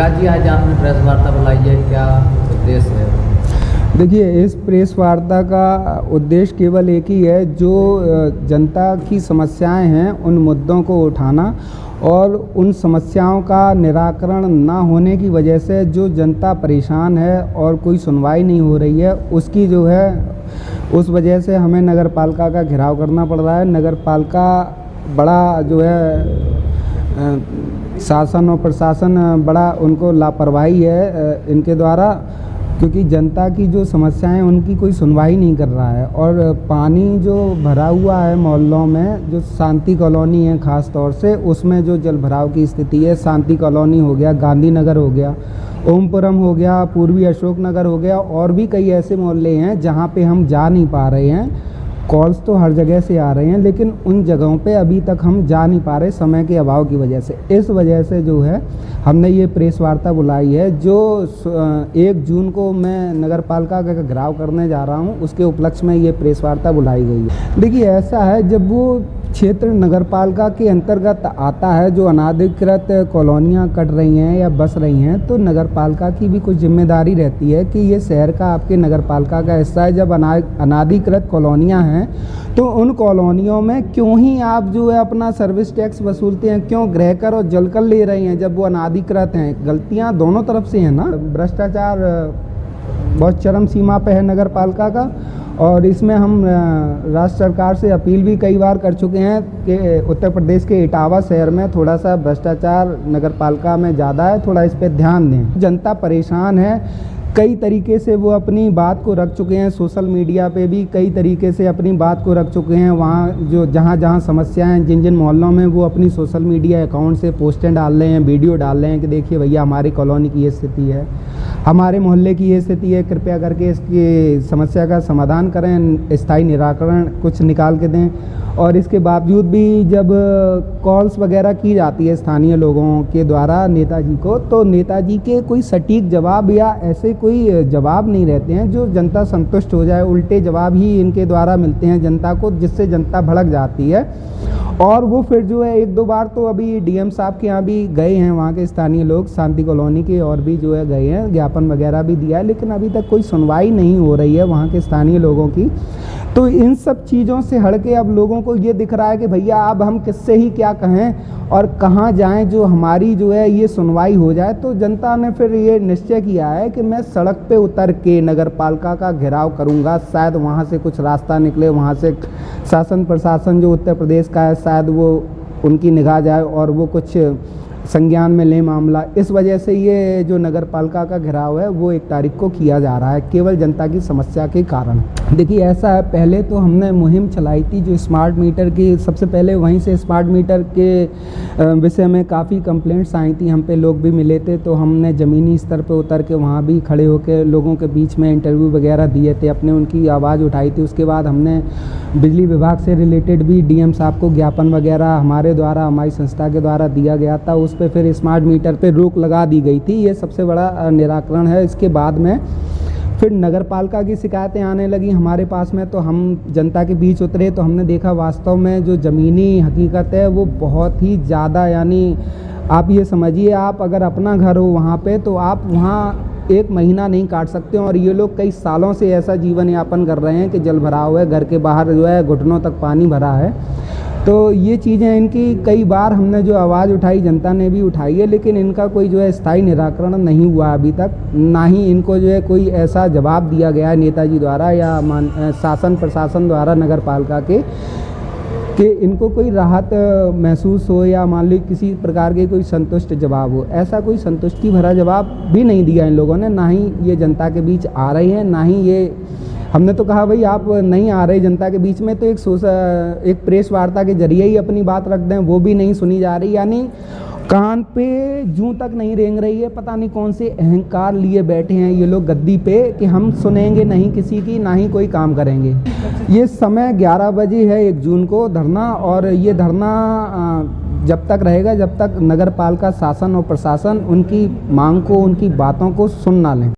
विकास जी, आज आपने प्रेस वार्ता बुलाई है, क्या उद्देश्य है? देखिए, इस प्रेस वार्ता का उद्देश्य केवल एक ही है, जो जनता की समस्याएं हैं उन मुद्दों को उठाना और उन समस्याओं का निराकरण ना होने की वजह से जो जनता परेशान है और कोई सुनवाई नहीं हो रही है, उसकी जो है उस वजह से हमें नगर पालिका का घेराव करना पड़ रहा है। नगर पालिका बड़ा जो है शासन और प्रशासन बड़ा उनको लापरवाही है इनके द्वारा, क्योंकि जनता की जो समस्याएं हैं उनकी कोई सुनवाई नहीं कर रहा है। और पानी जो भरा हुआ है मोहल्लों में, जो शांति कॉलोनी है ख़ास तौर से, उसमें जो जल भराव की स्थिति है, शांति कॉलोनी हो गया, गांधी नगर हो गया, ओमपुरम हो गया, पूर्वी अशोक नगर हो गया, और भी कई ऐसे मोहल्ले हैं जहां पे हम जा नहीं पा रहे हैं। कॉल्स तो हर जगह से आ रहे हैं, लेकिन उन जगहों पे अभी तक हम जा नहीं पा रहे समय के अभाव की वजह से। इस वजह से जो है हमने ये प्रेस वार्ता बुलाई है, जो 1 जून को मैं नगर पालिका का घेराव करने जा रहा हूँ, उसके उपलक्ष्य में ये प्रेस वार्ता बुलाई गई है। देखिए, ऐसा है, जब वो क्षेत्र नगर पालिका के अंतर्गत आता है, जो अनाधिकृत कॉलोनियाँ कट रही हैं या बस रही हैं, तो नगर पालिका की भी कुछ जिम्मेदारी रहती है कि ये शहर का आपके नगर पालिका का हिस्सा है। जब अनाधिकृत कॉलोनियाँ हैं तो उन कॉलोनियों में क्यों ही आप जो है अपना सर्विस टैक्स वसूलते हैं, क्यों गृह कर और जल कर ले रहे हैं जब वो अनाधिकृत हैं? गलतियाँ दोनों तरफ से हैं ना। भ्रष्टाचार बहुत चरम सीमा पे है नगर पालिका का, और इसमें हम राज्य सरकार से अपील भी कई बार कर चुके हैं कि उत्तर प्रदेश के इटावा शहर में थोड़ा सा भ्रष्टाचार नगर पालिका में ज़्यादा है, थोड़ा इस पर ध्यान दें। जनता परेशान है, कई तरीके से वो अपनी बात को रख चुके हैं, सोशल मीडिया पे भी कई तरीके से अपनी बात को रख चुके हैं। वहाँ जो जहाँ समस्याएं, जिन जिन मोहल्लों में, वो अपनी सोशल मीडिया अकाउंट से पोस्टें डाल रहे हैं, वीडियो डाल रहे हैं कि देखिए भैया हमारी कॉलोनी की ये स्थिति है, हमारे मोहल्ले की ये स्थिति है, कृपया करके इसकी समस्या का समाधान करें, स्थायी निराकरण कुछ निकाल के दें। और इसके बावजूद भी जब कॉल्स वगैरह की जाती है स्थानीय लोगों के द्वारा नेताजी को, तो नेताजी के कोई सटीक जवाब या ऐसे कोई जवाब नहीं रहते हैं जो जनता संतुष्ट हो जाए। उल्टे जवाब ही इनके द्वारा मिलते हैं जनता को, जिससे जनता भड़क जाती है। और वो फिर जो है 1-2 बार तो अभी डीएम साहब के यहाँ भी गए हैं, वहाँ के स्थानीय लोग शांति कॉलोनी के, और भी जो है गए हैं, ज्ञापन वगैरह भी दिया है, लेकिन अभी तक कोई सुनवाई नहीं हो रही है वहाँ के स्थानीय लोगों की। तो इन सब चीज़ों से हट के अब लोगों को ये दिख रहा है कि भैया अब हम किससे ही क्या कहें और कहाँ जाएं जो हमारी जो है ये सुनवाई हो जाए। तो जनता ने फिर ये निश्चय किया है कि मैं सड़क पे उतर के नगर पालिका का घेराव करूँगा, शायद वहाँ से कुछ रास्ता निकले, वहाँ से शासन प्रशासन जो उत्तर प्रदेश का है शायद वो उनकी निगाह जाए और वो कुछ संज्ञान में ले मामला। इस वजह से ये जो नगर पालिका का घेराव है वो 1 तारीख को किया जा रहा है, केवल जनता की समस्या के कारण। देखिए, ऐसा है, पहले तो हमने मुहिम चलाई थी जो स्मार्ट मीटर की, सबसे पहले वहीं से स्मार्ट मीटर के विषय में काफ़ी कंप्लेंट्स आई थी, हम पे लोग भी मिले थे, तो हमने ज़मीनी स्तर पे उतर के वहाँ भी खड़े होकर लोगों के बीच में इंटरव्यू वगैरह दिए थे, अपने उनकी आवाज़ उठाई थी। उसके बाद हमने बिजली विभाग से रिलेटेड भी डीएम साहब को ज्ञापन वगैरह हमारे द्वारा, हमारी संस्था के द्वारा दिया गया था। उस पर फिर स्मार्ट मीटर पे रोक लगा दी गई थी, ये सबसे बड़ा निराकरण है। इसके बाद में फिर नगर पालिका की शिकायतें आने लगी हमारे पास में, तो हम जनता के बीच उतरे तो हमने देखा वास्तव में जो ज़मीनी हकीकत है वो बहुत ही ज़्यादा, यानी आप ये समझिए, आप अगर अपना घर हो वहाँ पे तो आप वहाँ 1 महीना नहीं काट सकते। और ये लोग कई सालों से ऐसा जीवन यापन कर रहे हैं कि जल भराव है, घर के बाहर जो है घुटनों तक पानी भरा है। तो ये चीज़ें इनकी कई बार हमने जो आवाज़ उठाई, जनता ने भी उठाई है, लेकिन इनका कोई जो है स्थायी निराकरण नहीं हुआ अभी तक, ना ही इनको जो है कोई ऐसा जवाब दिया गया है नेताजी द्वारा या शासन प्रशासन द्वारा नगर पालिका के, कि इनको कोई राहत महसूस हो या मान ली किसी प्रकार के कोई संतुष्ट जवाब हो। ऐसा कोई संतुष्टि भरा जवाब भी नहीं दिया इन लोगों ने, ना ही ये जनता के बीच आ रही हैं, ना ही ये, हमने तो कहा भाई आप नहीं आ रहे जनता के बीच में तो एक प्रेस वार्ता के जरिए ही अपनी बात रख दें, वो भी नहीं सुनी जा रही। यानी कान पे जूं तक नहीं रेंग रही है, पता नहीं कौन से अहंकार लिए बैठे हैं ये लोग गद्दी पे कि हम सुनेंगे नहीं किसी की, ना ही कोई काम करेंगे। ये समय 11 बजे है 1 जून को धरना, और ये धरना जब तक रहेगा जब तक नगर पालिका शासन और प्रशासन उनकी मांग को, उनकी बातों को सुन ना लें।